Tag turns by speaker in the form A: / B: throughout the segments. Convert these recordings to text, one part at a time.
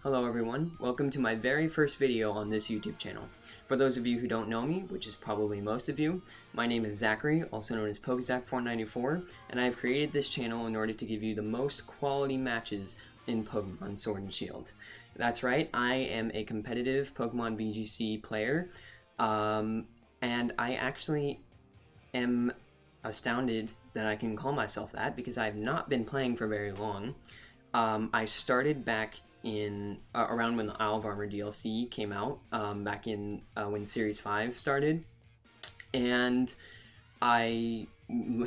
A: Hello everyone, welcome to my very first video on this YouTube channel. For those of you who don't know me, which is probably most of you, my name is Zachary, also known as PokeZach494, and I have created this channel in order to give you the most quality matches in Pokemon Sword and Shield. That's right, I am a competitive Pokemon VGC player, and I actually am astounded that I can call myself that because I have not been playing for very long. I started back in around when the Isle of Armor DLC came out, back in when Series 5 started, and I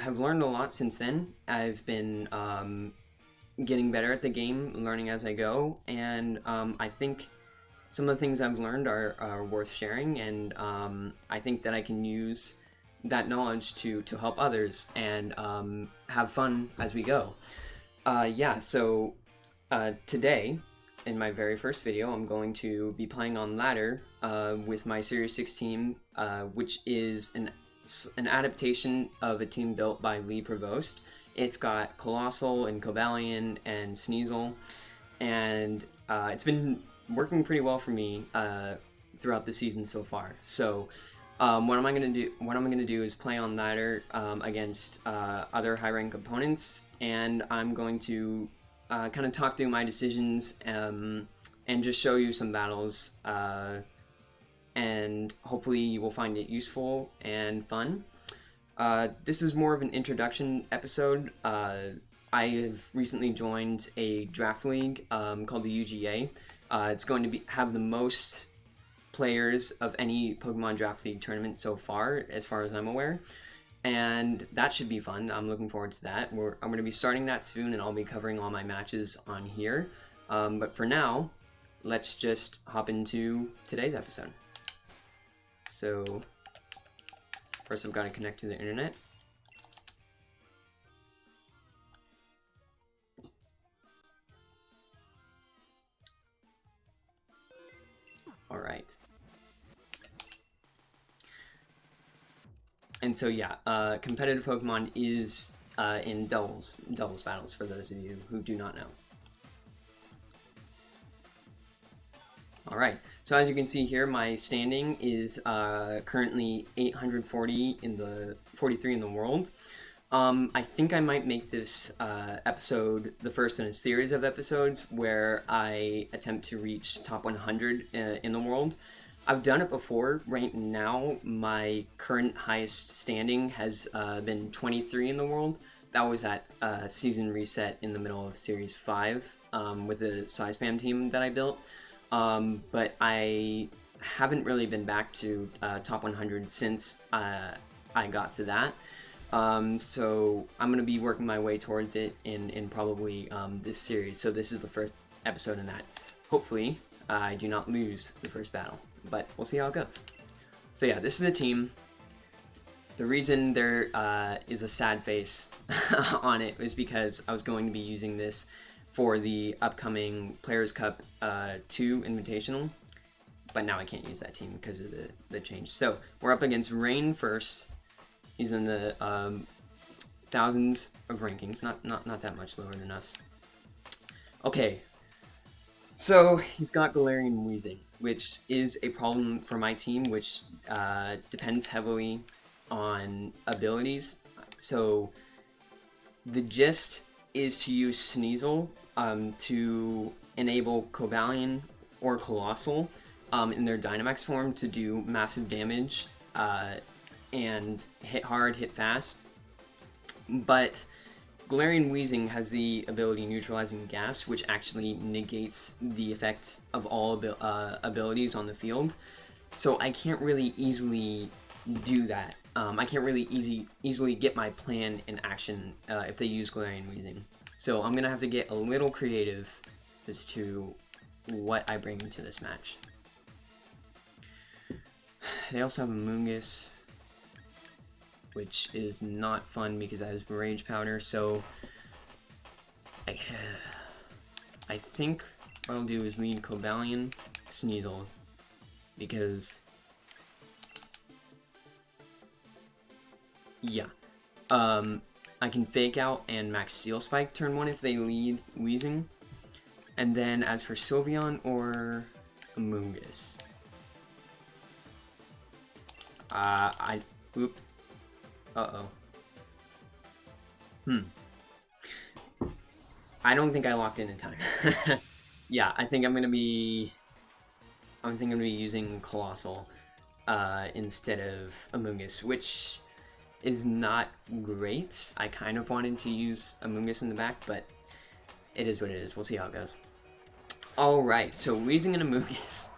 A: have learned a lot since then. I've been getting better at the game, learning as I go, and I think some of the things I've learned are worth sharing, and I think that I can use that knowledge to help others and have fun as we go. So today, in my very first video, I'm going to be playing on Ladder with my Series 6 team, which is an adaptation of a team built by Lee Provost. It's got Coalossal and Cobalion and Sneasel, and it's been working pretty well for me throughout the season so far. So what I'm gonna do is play on Ladder against other high rank opponents, and I'm going to kind of talk through my decisions and just show you some battles, and hopefully you will find it useful and fun. This is more of an introduction episode. I have recently joined a draft league called the UGA. It's going to have the most players of any Pokemon Draft League tournament so far as I'm aware. And that should be fun. I'm looking forward to that. I'm going to be starting that soon, and I'll be covering all my matches on here. But for now, let's just hop into today's episode. So, first I've got to connect to the internet. Alright. And so yeah, competitive Pokemon is in doubles battles for those of you who do not know. Alright, so as you can see here, my standing is currently 843 in the world. I think I might make this episode the first in a series of episodes where I attempt to reach top 100 in the world. I've done it before. Right now, my current highest standing has been 23 in the world. That was at season reset in the middle of Series 5 with the Spam team that I built. But I haven't really been back to top 100 since I got to that. So I'm going to be working my way towards it in probably this series. So this is the first episode in that. Hopefully, I do not lose the first battle. But we'll see how it goes. So yeah, this is the team. The reason there is a sad face on it is because I was going to be using this for the upcoming Players Cup 2 Invitational, but now I can't use that team because of the change. So we're up against Rain first. He's in the thousands of rankings, not that much lower than us. Okay, so he's got Galarian Weezing, which is a problem for my team, which depends heavily on abilities. So the gist is to use Sneasel to enable Cobalion or Coalossal in their Dynamax form to do massive damage and hit hard, hit fast. But Galarian Weezing has the ability Neutralizing Gas, which actually negates the effects of all abilities on the field. So I can't really easily do that. I can't really easily get my plan in action if they use Galarian Weezing. So I'm going to have to get a little creative as to what I bring into this match. They also have a Moongus, which is not fun because I have Rage Powder, so I think what I'll do is lead Cobalion, Sneasel, because yeah, I can Fake Out and Max Steel Spike turn 1 if they lead Weezing, And then as for Sylveon or Amoonguss, oop. Uh-oh. I don't think I locked in time. Yeah, I think I'm gonna be using Colossal instead of Amoonguss, which is not great. I kind of wanted to use Amoonguss in the back, but it is what it is. We'll see how it goes. Alright, so Weezing and Amoonguss.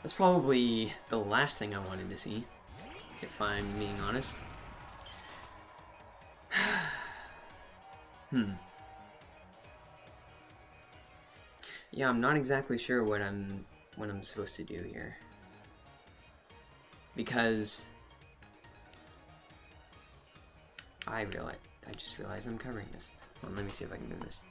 A: That's probably the last thing I wanted to see, if I'm being honest. Yeah, I'm not exactly sure what I'm supposed to do here. Because I just realized I'm covering this. Hold on, let me see if I can do this.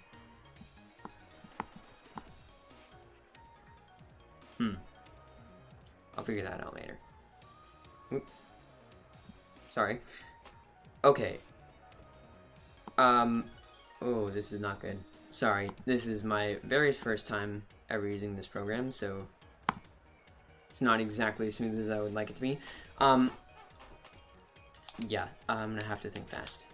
A: I'll figure that out later. Oop. Sorry. Okay. Oh, this is not good. Sorry, this is my very first time ever using this program, so it's not exactly as smooth as I would like it to be. Yeah, I'm gonna have to think fast.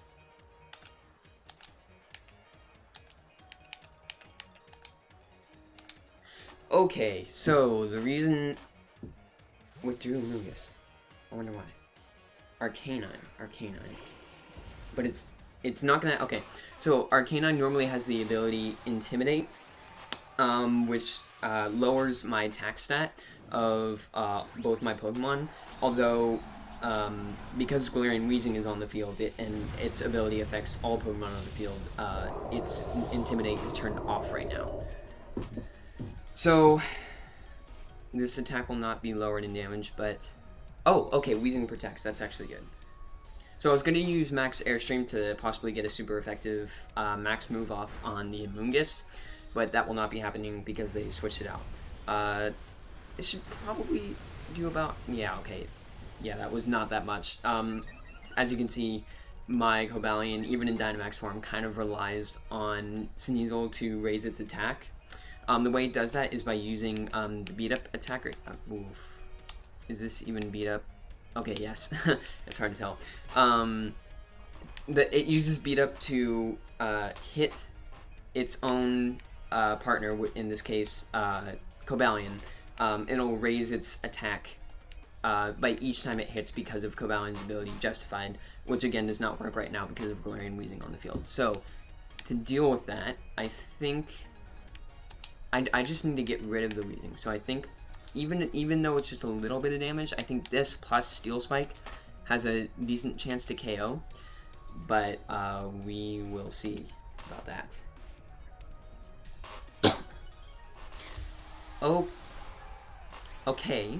A: Okay, so the reason withdrew Amoonguss. I wonder why. Arcanine. But it's not gonna... Okay, so Arcanine normally has the ability Intimidate, which lowers my attack stat of both my Pokemon, although because Galarian Weezing is on the field and its ability affects all Pokemon on the field, its Intimidate is turned off right now. So this attack will not be lowered in damage, but... Oh, okay, Weezing protects. That's actually good. So I was going to use Max Airstream to possibly get a super effective Max move off on the Amoonguss, but that will not be happening because they switched it out. It should probably do about... Yeah, okay. Yeah, that was not that much. As you can see, my Cobalion, even in Dynamax form, kind of relies on Sneasel to raise its attack. The way it does that is by using the beat-up attacker... oof. Is this even beat-up? Okay, yes. It's hard to tell. It uses beat-up to hit its own partner, in this case, Cobalion. It'll raise its attack by each time it hits because of Cobalion's ability Justified, which again does not work right now because of Galarian Weezing on the field. So, to deal with that, I think... I just need to get rid of the Weezing. So I think, even though it's just a little bit of damage, I think this plus Steel Spike has a decent chance to KO. But we will see about that. Oh, okay.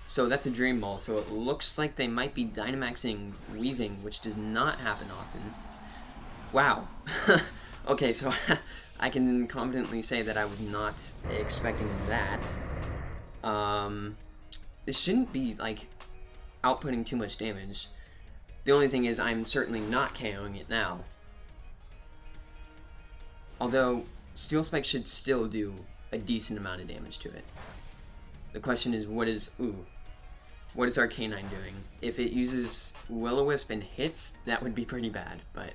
A: So that's a Dream Ball. So it looks like they might be Dynamaxing Weezing, which does not happen often. Wow. Okay, so I can confidently say that I was not expecting that. This shouldn't be, like, outputting too much damage. The only thing is I'm certainly not KOing it now. Although, Steel Spike should still do a decent amount of damage to it. The question is, what is Arcanine doing? If it uses Will-O-Wisp and hits, that would be pretty bad, but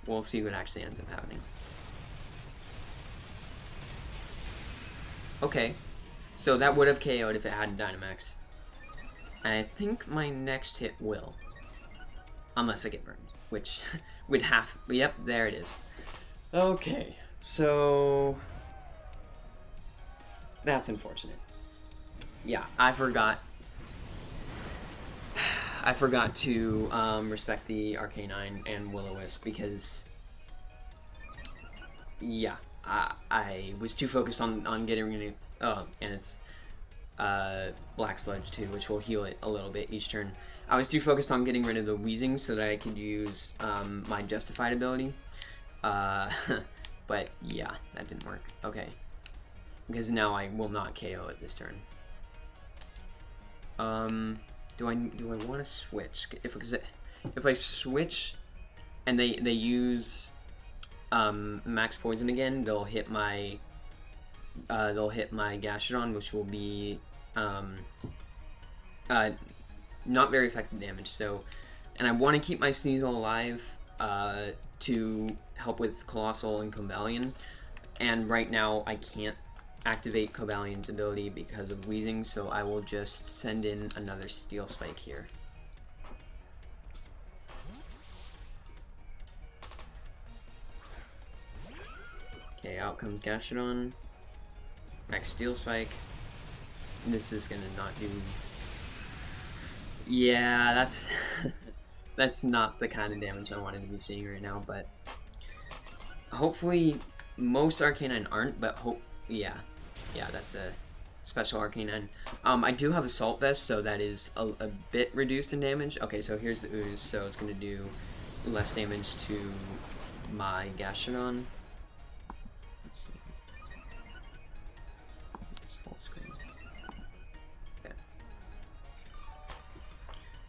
A: we'll see what actually ends up happening. Okay, so that would have KO'd if it had Dynamax. And I think my next hit will. Unless I get burned, which would have... Yep, there it is. Okay, so... That's unfortunate. Yeah, I forgot to respect the Arcanine and Will-O-Wisp because... Yeah, I was too focused on getting rid of... Oh, and it's Black Sludge too, which will heal it a little bit each turn. I was too focused on getting rid of the Weezing so that I could use my Justified ability. But yeah, that didn't work. Okay. Because now I will not KO it this turn. Do I want to switch? If I switch and they use Max Poison again, they'll hit my they'll hit my Gastrodon, which will be not very effective damage. So, and I want to keep my Sneasel alive to help with Colossal and Cobalion. And right now, I can't activate Cobalion's ability because of Wheezing, so I will just send in another Steel Spike here. Okay, out comes Gastrodon. Max Steel Spike. This is gonna not do... Yeah, that's... that's not the kind of damage I wanted to be seeing right now, but... Hopefully, most Arcanine aren't, but yeah, that's a special Arcanine. I do have Assault Vest, so that is a bit reduced in damage. Okay, so here's the Ooze, so it's gonna do less damage to my Gastrodon. Let's see. Full screen. Okay.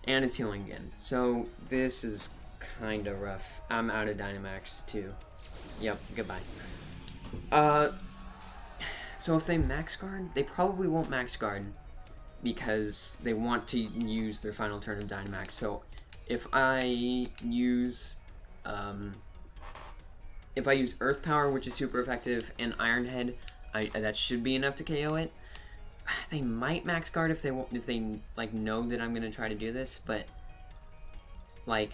A: And it's healing again. So this is kind of rough. I'm out of Dynamax too. Yep, goodbye. So if they Max Guard, they probably won't Max Guard because they want to use their final turn of Dynamax. So if I use Earth Power, which is super effective, and Iron Head, that should be enough to KO it. They might Max Guard if they like know that I'm gonna try to do this, but like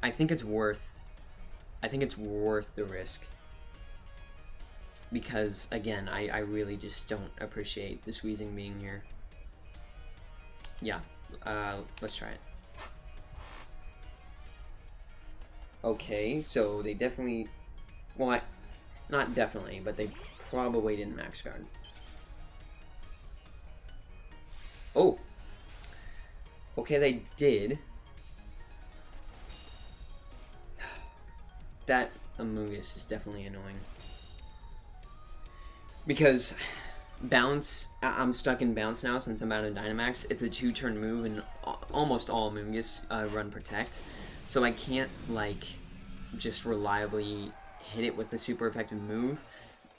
A: I think it's worth the risk. Because, again, I really just don't appreciate this Wheezing being here. Yeah, let's try it. Okay, so they definitely... Well, not definitely, but they probably didn't Max Guard. Oh! Okay, they did. That Amoonguss is definitely annoying. Because Bounce, I'm stuck in Bounce now since I'm out of Dynamax. It's a 2-turn move, and almost all Amoonguss run Protect. So I can't, like, just reliably hit it with a super effective move.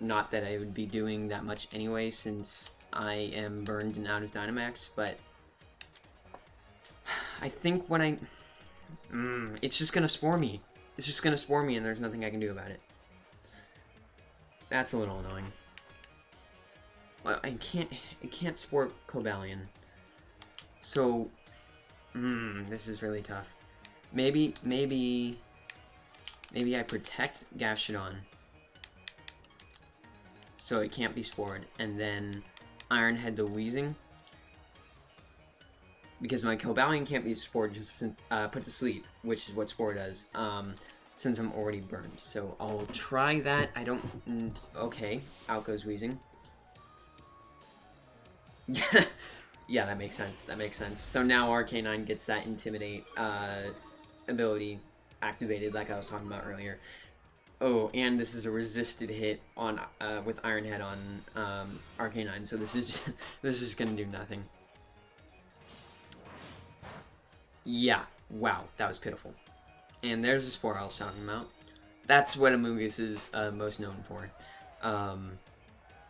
A: Not that I would be doing that much anyway, since I am burned and out of Dynamax, but I think when I... it's just gonna Spore me. It's just gonna Spore me, and there's nothing I can do about it. That's a little annoying. It can't Spore Cobalion. So, this is really tough. Maybe I protect Gastrodon, so it can't be Spored, and then Iron Head the Wheezing, because my Cobalion can't be Spored just put to sleep, which is what Spore does. Since I'm already burned, so I'll try that. I don't. Okay, out goes Wheezing. Yeah, that makes sense. That makes sense. So now Arcanine gets that Intimidate ability activated, like I was talking about earlier. Oh, and this is a resisted hit on with Iron Head on Arcanine. So this is gonna do nothing. Yeah. Wow, that was pitiful. And there's the Spore I was talking about. That's what Amoonguss is most known for.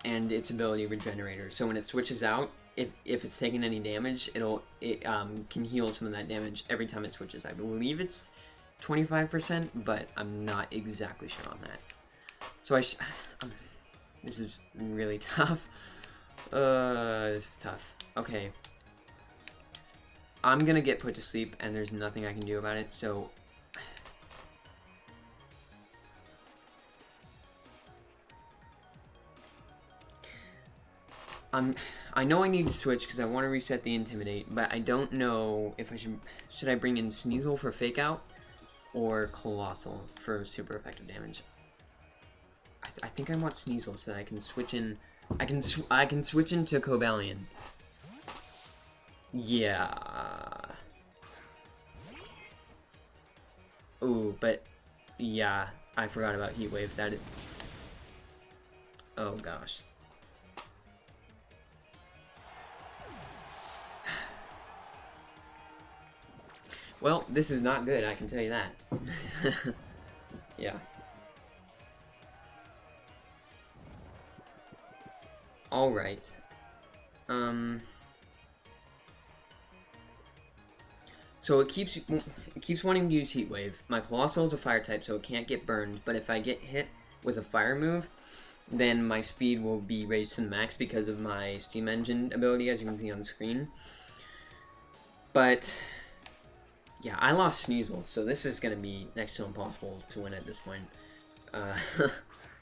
A: And its ability Regenerator. So when it switches out, if it's taking any damage, it can heal some of that damage every time it switches. I believe it's 25%, but I'm not exactly sure on that. So this is really tough. This is tough. Okay. I'm gonna get put to sleep, and there's nothing I can do about it, so... I know I need to switch because I want to reset the Intimidate, but I don't know if I should I bring in Sneasel for Fake Out or Colossal for super effective damage. I think I want Sneasel so that I can switch in. I can switch into Cobalion. Yeah. Ooh, but yeah, I forgot about Heat Wave. Oh gosh. Well, this is not good, I can tell you that. Yeah. Alright. So it keeps wanting to use Heat Wave. My Colossal is a fire type, so it can't get burned, but if I get hit with a fire move, then my speed will be raised to the max because of my Steam Engine ability, as you can see on the screen. But yeah, I lost Sneasel, so this is gonna be next to impossible to win at this point.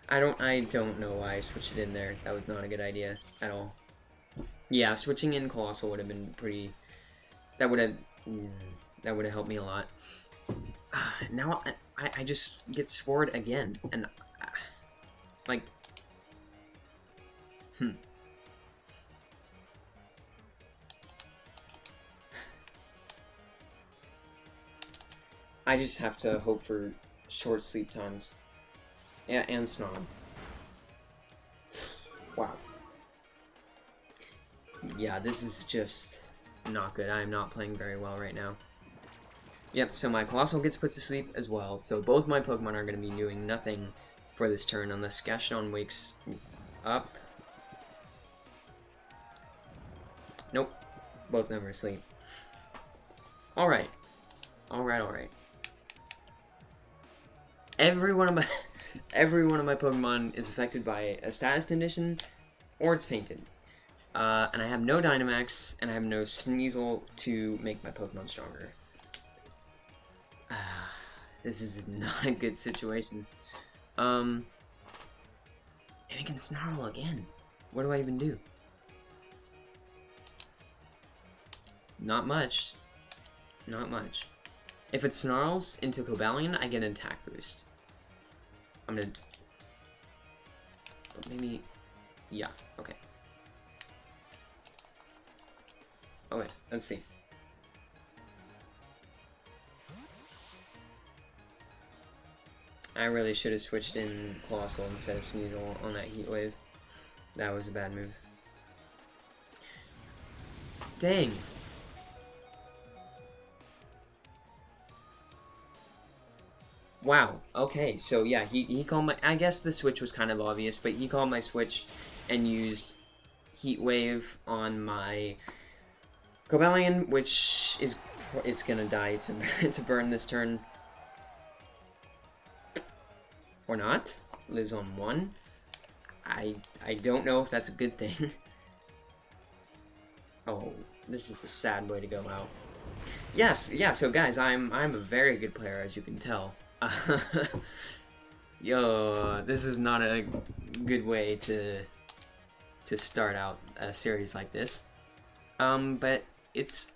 A: I don't know why I switched it in there. That was not a good idea at all. Yeah, switching in Colossal would have been pretty. That would have helped me a lot. Now I just get spored again, and like, I just have to hope for short sleep times. Yeah, and Snog. Wow. Yeah, this is just not good. I am not playing very well right now. Yep, so my Colossal gets put to sleep as well, so both my Pokemon are going to be doing nothing for this turn unless Gastrodon wakes up. Nope. Both never asleep. Alright. Alright. Every one of my Pokemon is affected by a status condition, or it's fainted. And I have no Dynamax, and I have no Sneasel to make my Pokemon stronger. This is not a good situation. And it can Snarl again. What do I even do? Not much. Not much. If it Snarls into Cobalion, I get an attack boost. I'm gonna... Maybe... Yeah, okay. Okay, let's see. I really should have switched in Colossal instead of Sneasel on that Heat Wave. That was a bad move. Dang! Wow, okay, so yeah, he called my... I guess the switch was kind of obvious, but he called my switch and used Heat Wave on my Cobalion, which is... It's gonna die to burn this turn. Or not. Lives on 1. I don't know if that's a good thing. Oh, this is the sad way to go out. Yes, yeah, so guys, I'm a very good player, as you can tell. Yo, this is not a good way to start out a series like this. But it's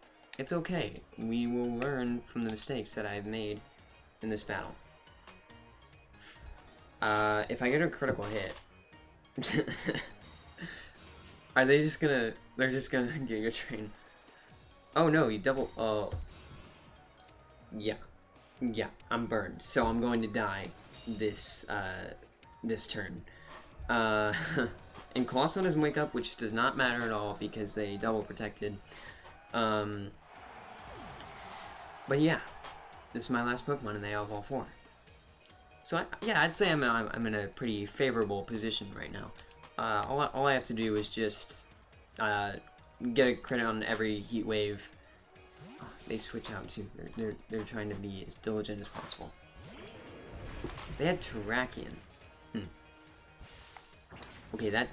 A: okay. We will learn from the mistakes that I've made in this battle. If I get a critical hit, are they just gonna? They're just gonna Giga Train. Oh no, you double. Oh, yeah. Yeah, I'm burned, so I'm going to die this this turn. And Colossal doesn't wake up, which does not matter at all because they double protected. But yeah, this is my last Pokemon, and they have all 4. So yeah, I'd say I'm in a pretty favorable position right now. All I have to do is just get a crit on every Heat Wave. They switch out too. They're trying to be as diligent as possible. They had Terrakion. Okay, that...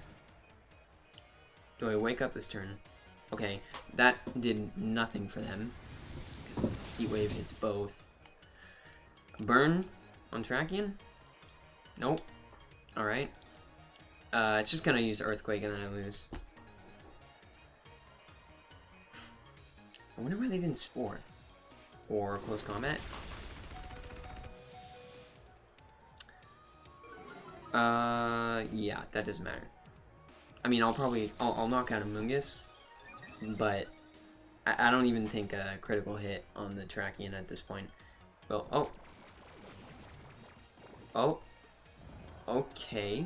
A: Do I wake up this turn? Okay, that did nothing for them. Because Heat Wave hits both. Burn on Terrakion? Nope. Alright. It's just gonna use Earthquake and then I lose. I wonder why they didn't Spore. Or Close Combat. Yeah, that doesn't matter. I mean, I'll knock out a Mungus, but I don't even think a critical hit on the Terrakion at this point. Well, oh. Okay.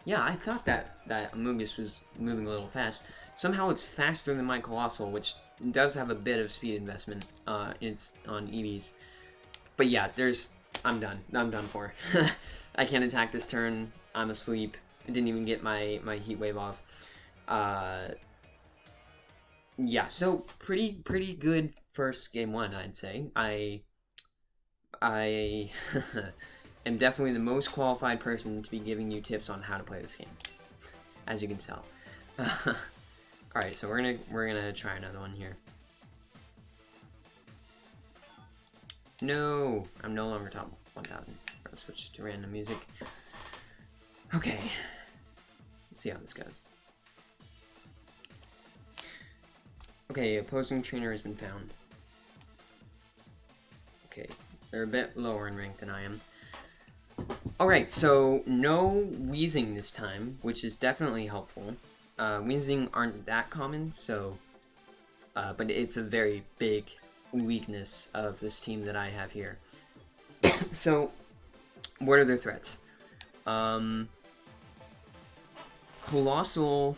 A: Yeah, I thought that Amoonguss was moving a little fast. Somehow it's faster than my Colossal, which does have a bit of speed investment. It's on EVs. But yeah, I'm done. I'm done for. I can't attack this turn. I'm asleep. I didn't even get my heat wave off. Yeah, so pretty good first game one, I'd say. I am definitely the most qualified person to be giving you tips on how to play this game, as you can tell. All right, so we're gonna try another one here. No, I'm no longer top 1,000. Let's switch to random music. Okay, let's see how this goes. Okay, opposing trainer has been found. Okay, they're a bit lower in rank than I am. Alright, so no wheezing this time, which is definitely helpful. Wheezing aren't that common, so... but it's a very big weakness of this team that I have here. So, what are their threats? Colossal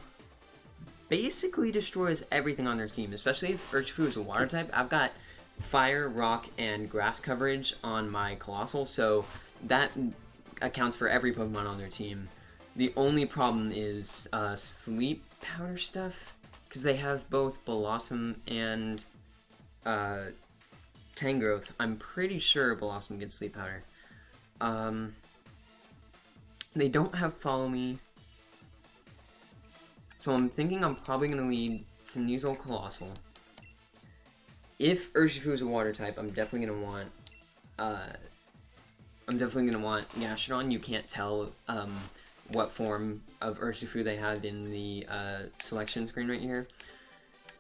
A: basically destroys everything on their team, especially if Urshifu is a water type. I've got fire, rock, and grass coverage on my Colossal, so that accounts for every Pokemon on their team. The only problem is sleep powder stuff, because they have both Blossom and Tangrowth. I'm pretty sure Blossom gets sleep powder. They don't have Follow Me, so I'm thinking I'm probably going to lead Sneasel Colossal. If Urshifu is a water type, I'm definitely going to want Gastrodon. You can't tell what form of Urshifu they have in the selection screen right here.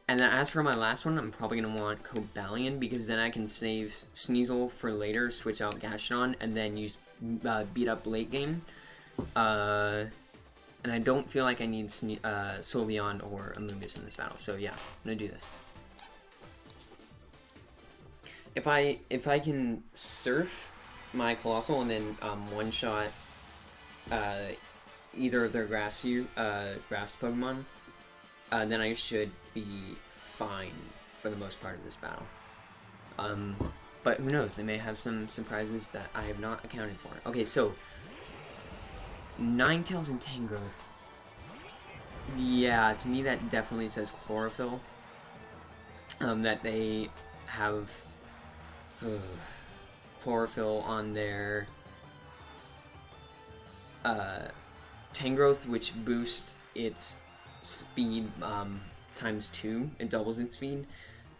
A: And then as for my last one, I'm probably going to want Cobalion, because then I can save Sneasel for later, switch out Gastrodon, and then use beat up late game. And I don't feel like I need Sylveon or Amoonguss in this battle, so yeah, I'm going to do this. If I can surf my Colossal and then one-shot either of their grass Pokemon, then I should be fine for the most part of this battle. But who knows, they may have some surprises that I have not accounted for. Okay, so Ninetales and Tangrowth. Yeah, to me that definitely says Chlorophyll. That they have Chlorophyll on their Tangrowth, which boosts its speed ×2. It doubles its speed.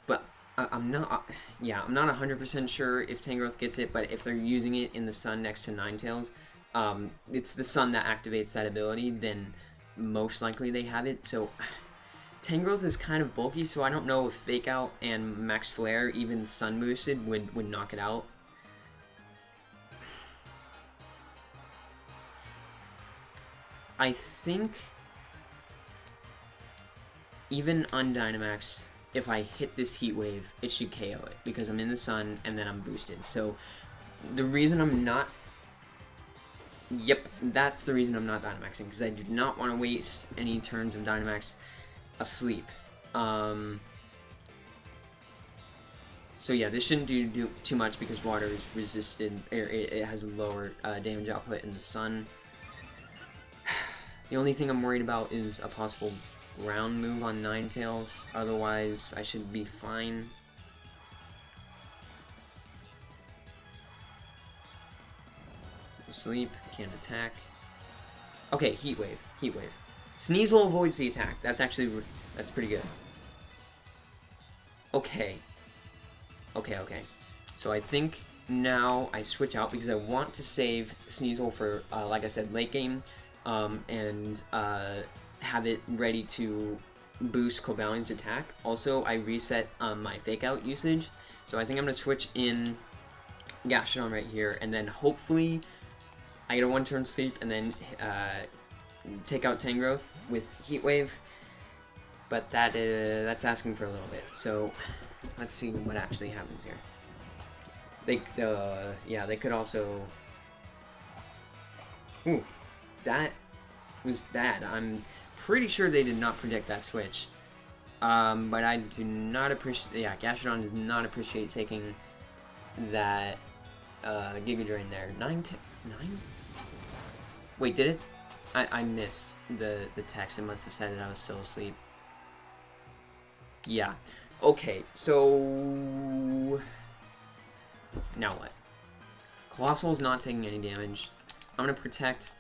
A: But I'm not 100% sure if Tangrowth gets it, but if they're using it in the sun next to Ninetales, it's the sun that activates that ability, then most likely they have it. So Tangrowth is kind of bulky, so I don't know if Fake Out and Max Flare, even sun boosted, would knock it out. I think even Undynamax, if I hit this Heat Wave, it should KO it, because I'm in the sun and then I'm boosted. So the reason I'm not... Yep, that's the reason I'm not Dynamaxing, because I do not want to waste any turns of Dynamax asleep. So yeah, this shouldn't do too much because water is resisted, or it has a lower damage output in the sun. The only thing I'm worried about is a possible ground move on Ninetales, otherwise I should be fine. Sleep, can't attack. Okay, Heat Wave, Heat Wave. Sneasel avoids the attack. That's pretty good. Okay. Okay. So I think now I switch out because I want to save Sneasel for, like I said, late game, and have it ready to boost Cobalion's attack. Also, I reset my Fake Out usage, so I think I'm going to switch in Gastrodon right here, and then hopefully I get a one-turn sleep, and then take out Tangrowth with Heat Wave, but that's asking for a little bit. So let's see what actually happens here. They could also. Ooh, that was bad. I'm pretty sure they did not predict that switch. But I do not appreciate. Yeah, Gastrodon does not appreciate taking that Giga Drain there. 9. Wait, did it? I missed the text. It must have said that I was still asleep. Yeah. Okay, so... Now what? Colossal's not taking any damage. I'm gonna protect.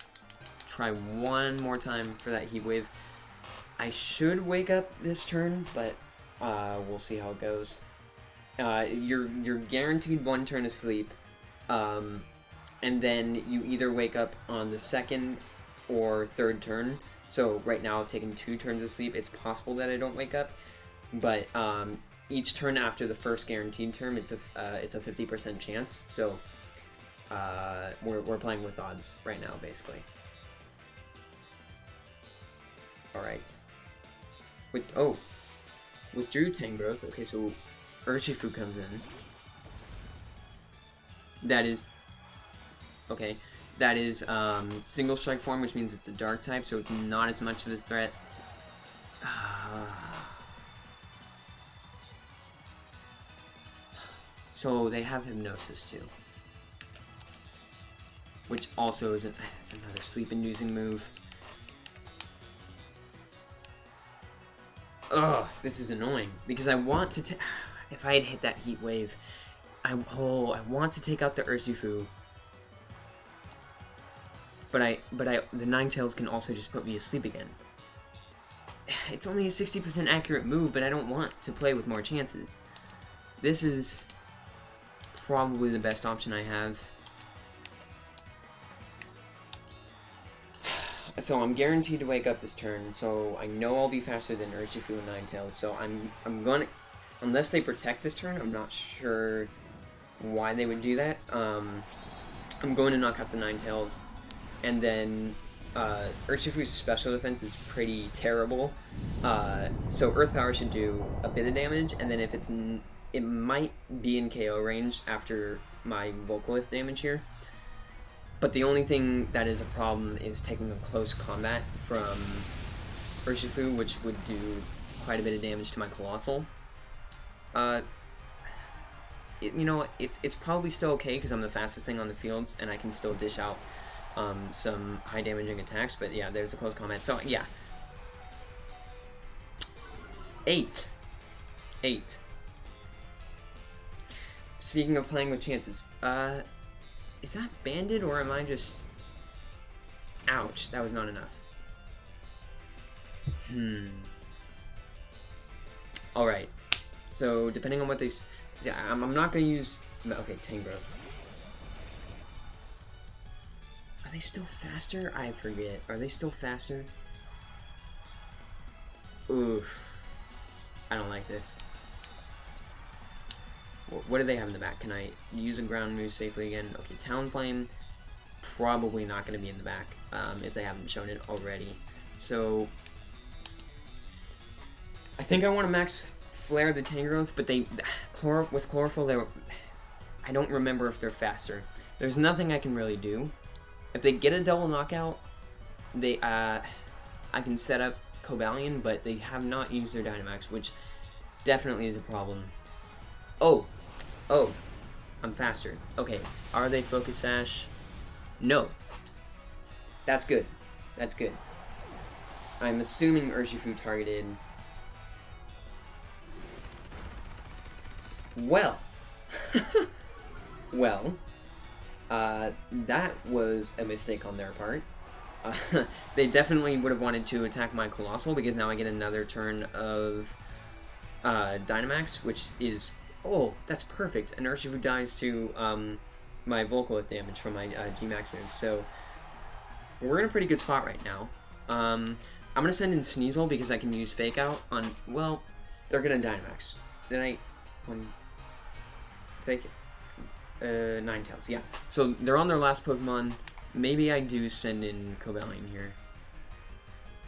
A: Try one more time for that heat wave. I should wake up this turn, but we'll see how it goes. You're guaranteed one turn of sleep, and then you either wake up on the second or third turn. So right now I've taken 2 turns of sleep. It's possible that I don't wake up, but each turn after the first guaranteed turn, it's a 50% chance. So we're playing with odds right now, basically. All right. Withdrew Tangrowth. Okay, so Urshifu comes in. That is okay. That is single strike form, which means it's a dark type, so it's not as much of a threat. So they have Hypnosis too, which also is another sleep-inducing move. Ugh, this is annoying because I want to. If I had hit that heat wave, I want to take out the Urshifu. But the Ninetales can also just put me asleep again. It's only a 60% accurate move, but I don't want to play with more chances. This is probably the best option I have. So I'm guaranteed to wake up this turn, so I know I'll be faster than Urshifu and Ninetales, so I'm gonna... Unless they protect this turn, I'm not sure why they would do that. I'm going to knock out the Ninetales, and then Urshifu's special defense is pretty terrible, so Earth Power should do a bit of damage, and then if it might be in KO range after my Volcalith damage here. But the only thing that is a problem is taking a close combat from Urshifu, which would do quite a bit of damage to my Colossal. You know, it's probably still okay because I'm the fastest thing on the fields and I can still dish out some high damaging attacks. But yeah, there's a close combat. So yeah, 8. Speaking of playing with chances, is that banded or am I just... Ouch, that was not enough. Alright. So, depending on what they... Yeah, I'm not going to use... Okay, Tangrowth. Are they still faster? I forget. Are they still faster? Oof. I don't like this. What do they have in the back? Can I use a ground move safely again? Okay, Talonflame, probably not going to be in the back if they haven't shown it already. So, I think I want to max Flare the Tangrowth, but with Chlorophyll, I don't remember if they're faster. There's nothing I can really do. If they get a double knockout, I can set up Cobalion, but they have not used their Dynamax, which definitely is a problem. Oh, I'm faster. Okay, are they Focus Sash? No. That's good. That's good. I'm assuming Urshifu targeted. Well. Well. That was a mistake on their part. They definitely would have wanted to attack my Colossal because now I get another turn of Dynamax, which is... Oh, that's perfect. And Urshifu dies to my Volcalith damage from my G-Max move. So, we're in a pretty good spot right now. I'm going to send in Sneasel because I can use Fake Out on... Well, they're going to Dynamax. Then Fake... Ninetales, yeah. So, they're on their last Pokemon. Maybe I do send in Cobalion here.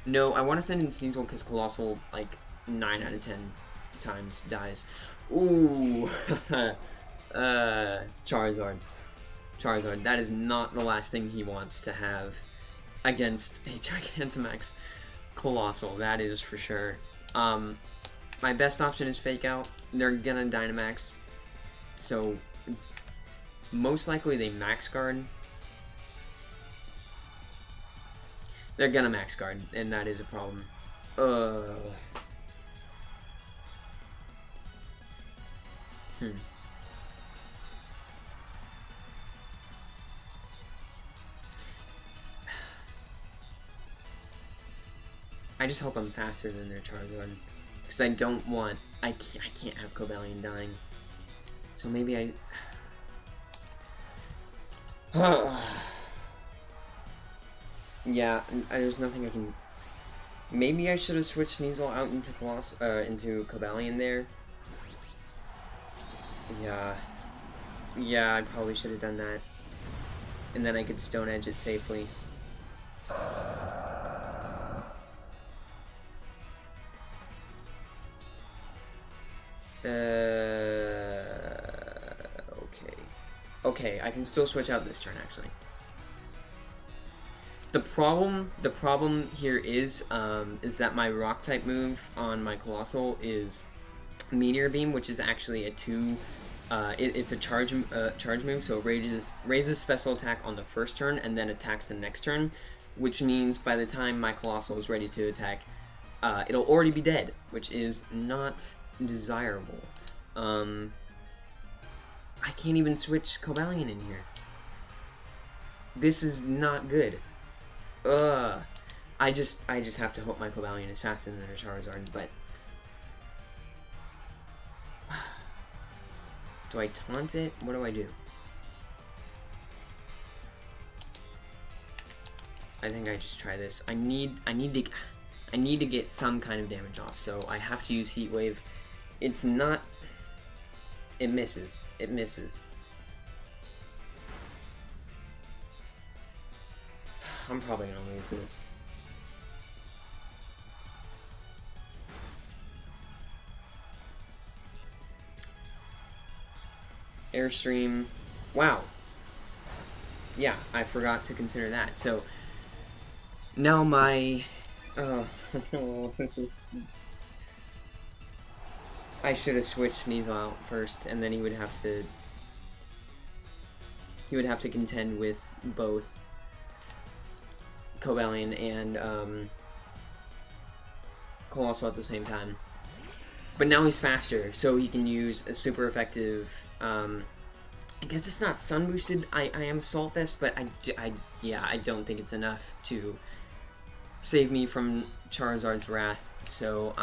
A: No, I want to send in Sneasel because Colossal, like, 9 out of 10 times dies. Ooh, Charizard. That is not the last thing he wants to have against a Gigantamax Colossal. That is for sure. My best option is Fake Out. They're gonna Dynamax, so it's most likely they Max Guard. They're gonna max guard, and that is a problem. Uh. Hmm. I just hope I'm faster than their Charizard. Because I don't want... I can't have Cobalion dying. So maybe I... yeah, there's nothing I can... Maybe I should have switched Sneasel out into into Cobalion there. Yeah. Yeah, I probably should have done that. And then I could Stone Edge it safely. Okay. Okay, I can still switch out this turn, actually. The problem here is that my Rock type move on my Colossal is Meteor Beam, which is actually a it's a charge move, so it raises special attack on the first turn and then attacks the next turn, which means by the time my Colossal is ready to attack, it'll already be dead, which is not desirable. I can't even switch Cobalion in here. This is not good. I just have to hope my Cobalion is faster than their Charizard, but do I taunt it? What do I do? I think I just try this. I need to get some kind of damage off, so I have to use Heat Wave. It's not... It misses. It misses. I'm probably gonna lose this. Airstream. Wow. Yeah, I forgot to consider that. So now my... Oh, this is... I should have switched Sneasel out first, and then he would have to... He would have to contend with both Cobalion and Colossal at the same time. But now he's faster, so he can use a super effective... I guess it's not Sun Boosted. I am Salt Vest, but yeah, I don't think it's enough to save me from Charizard's wrath. So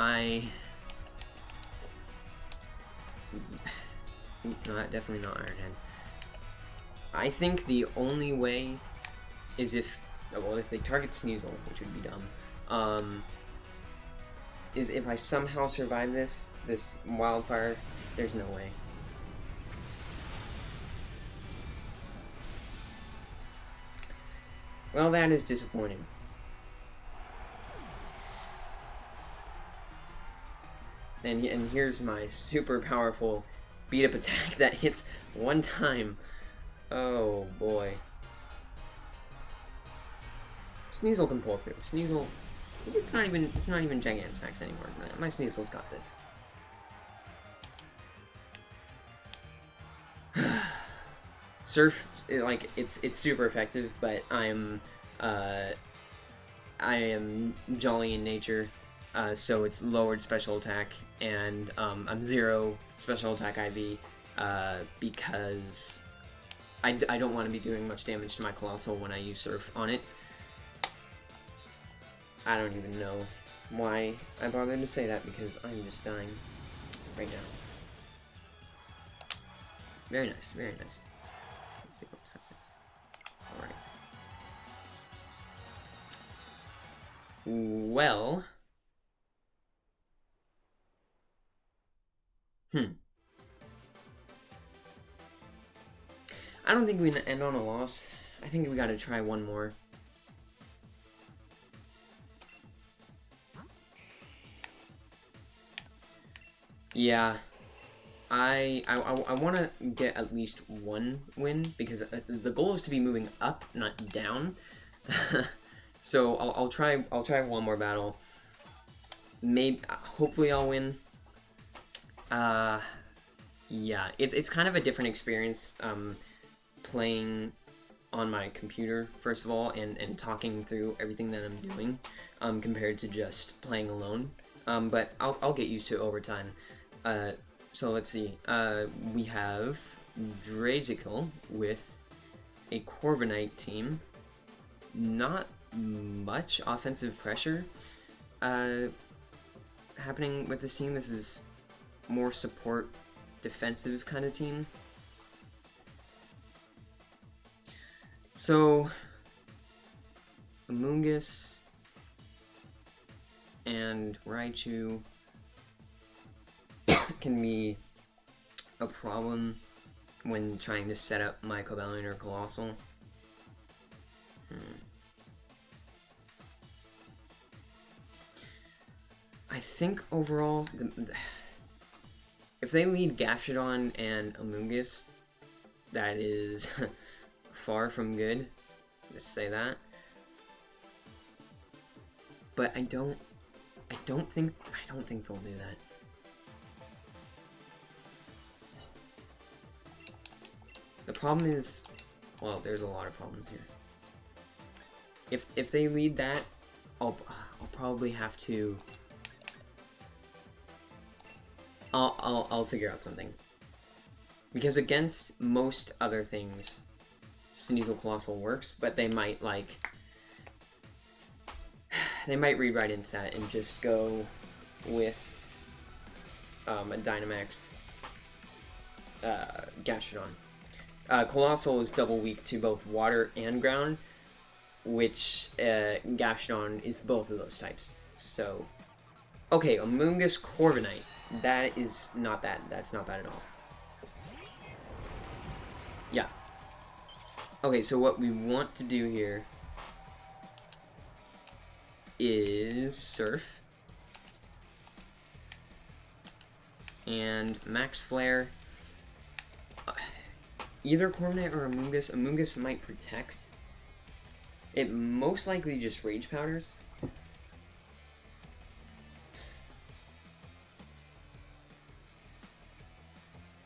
A: definitely not Iron Head. I think the only way is if they target Sneasel, which would be dumb, is if I somehow survive this Wildfire. There's no way. Well, that is disappointing. And here's my super powerful beat-up attack that hits one time. Oh boy. Sneasel can pull through. Sneasel, it's not even Gigantamax anymore. My Sneasel's got this. Surf, it's super effective, but I am jolly in nature, so it's lowered special attack, and I'm 0 special attack IV, because I don't want to be doing much damage to my Colossal when I use Surf on it. I don't even know why I bothered to say that, because I'm just dying right now. Very nice, very nice. Let's see what happens. Alright. Well... I don't think we can end on a loss. I think we gotta try one more. Yeah. I want to get at least one win, because the goal is to be moving up, not down. So I'll try one more battle. Maybe, hopefully I'll win. Yeah, it's kind of a different experience playing on my computer, first of all, and talking through everything that I'm doing, compared to just playing alone. But I'll get used to it over time. So let's see. We have Drazical with a Corviknight team. Not much offensive pressure happening with this team. This is more support, defensive kind of team. So, Amoonguss and Raichu can be a problem when trying to set up my Cobalion or Colossal. I think overall, if they lead Gastrodon and Amoonguss, that is far from good. Just say that. But I don't think they'll do that. The problem is, well, there's a lot of problems here. If they lead that, I'll probably have to. I'll figure out something. Because against most other things, Sneasel Colossal works, but they might read right into that and just go with a Dynamax Gastrodon. Colossal is double weak to both water and ground, which Gastrodon is both of those types. So, okay, Amoonguss Corviknight. That is not bad. That's not bad at all. Yeah. Okay, so what we want to do here is Surf. And Max Flare. Either Corviknight or Amoonguss. Amoonguss might protect. It most likely just Rage Powders.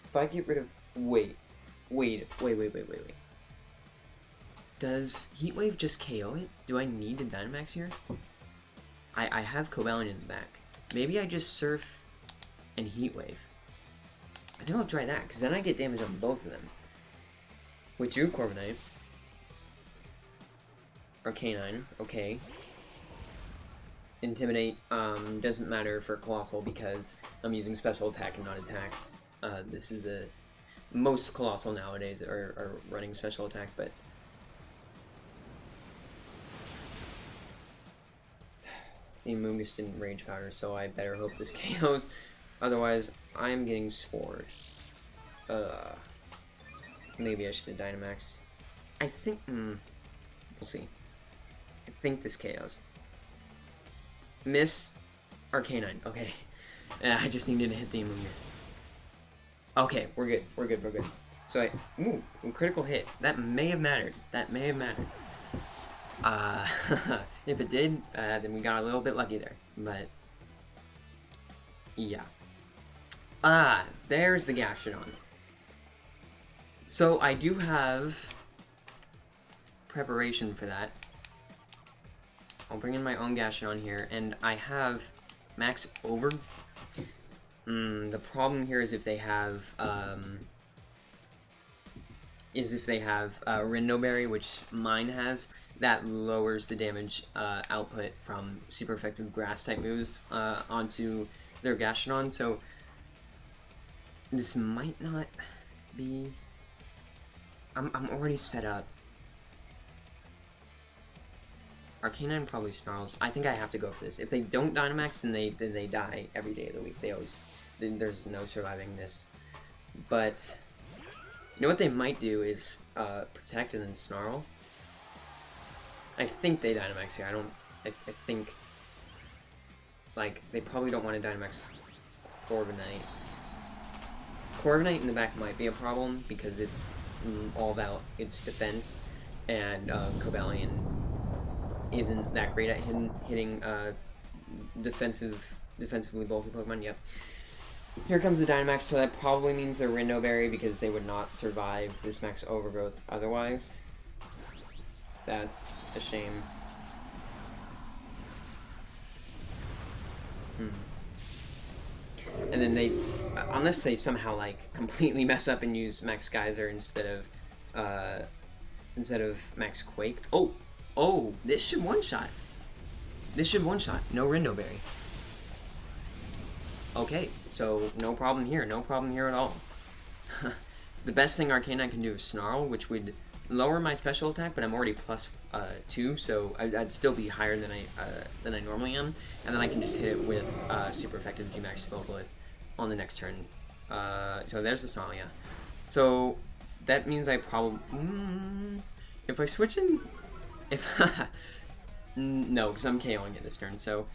A: If I get rid of... Wait. Does Heat Wave just KO it? Do I need a Dynamax here? I have Cobalion in the back. Maybe I just Surf and Heat Wave. I think I'll try that, because then I get damage on both of them. With you, Corviknight. Arcanine, okay. Intimidate doesn't matter for Colossal because I'm using Special Attack and not Attack. This is a... Most Colossal nowadays are running Special Attack, but... The Amoonguss didn't Rage Powder, so I better hope this KOs. Otherwise, I'm getting Spored. Maybe I should have Dynamax. I think... we'll see. I think this KOs. Miss Arcanine. Okay. I just needed to hit the Amoonguss. Okay, we're good. We're good. So critical hit. That may have mattered. If it did, then we got a little bit lucky there. But yeah. There's the Gastrodon. So I do have preparation for that. I'll bring in my own Gastrodon here, and I have Max Over. The problem here is if they have Rindo Berry, which mine has, that lowers the damage output from super effective grass type moves onto their Gastrodon. So this might not be. I'm already set up. Arcanine probably Snarls. I think I have to go for this. If they don't Dynamax, then they die every day of the week. There's no surviving this. But you know what they might do is protect and then Snarl. I think they Dynamax here. I think they probably don't want to Dynamax Corviknight. Corviknight in the back might be a problem because it's all about its defense, and Cobalion isn't that great at hitting defensively bulky Pokemon. Yep. Here comes the Dynamax, so that probably means they're Rindo Berry because they would not survive this Max Overgrowth otherwise. That's a shame. And then they, unless they somehow like completely mess up and use Max Geyser instead of Max Quake. Oh, this should one shot. This should one shot. No Rindo Berry. Okay, so no problem here. No problem here at all. The best thing Arcanine can do is Snarl, which would lower my special attack, but I'm already plus 2, so I'd still be higher than I normally am, and then I can just hit it with super effective Gmax Spellblith on the next turn. So there's the Snarl, yeah. So that means I probably if I switch in, if no, because I'm KOing it this turn. So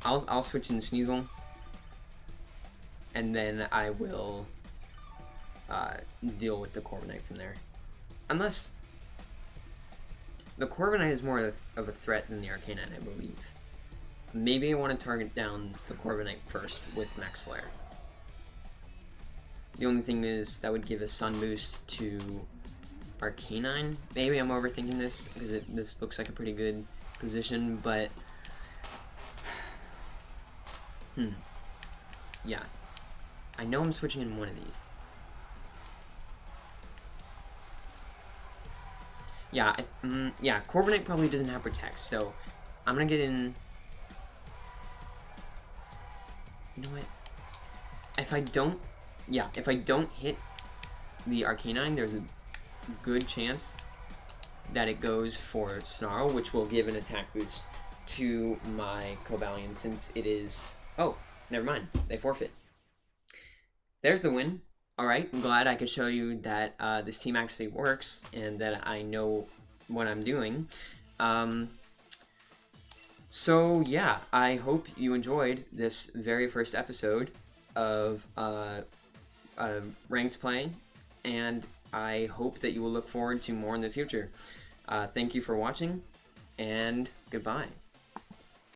A: I'll switch in Sneasel, and then I will deal with the Corviknight from there. Unless the Corviknight is more of a threat than the Arcanine, I believe. Maybe I want to target down the Corviknight first with Max Flare. The only thing is that would give a Sun Boost to Arcanine. Maybe I'm overthinking this because this looks like a pretty good position, but yeah. I know I'm switching in one of these. Yeah, yeah, Corviknight probably doesn't have Protect, so I'm gonna get in. You know what? If I don't hit the Arcanine, there's a good chance that it goes for Snarl, which will give an attack boost to my Cobalion since it is... Oh, never mind. They forfeit. There's the win. Alright, I'm glad I could show you that this team actually works and that I know what I'm doing. So yeah, I hope you enjoyed this very first episode of ranked play, and I hope that you will look forward to more in the future. Thank you for watching, and goodbye.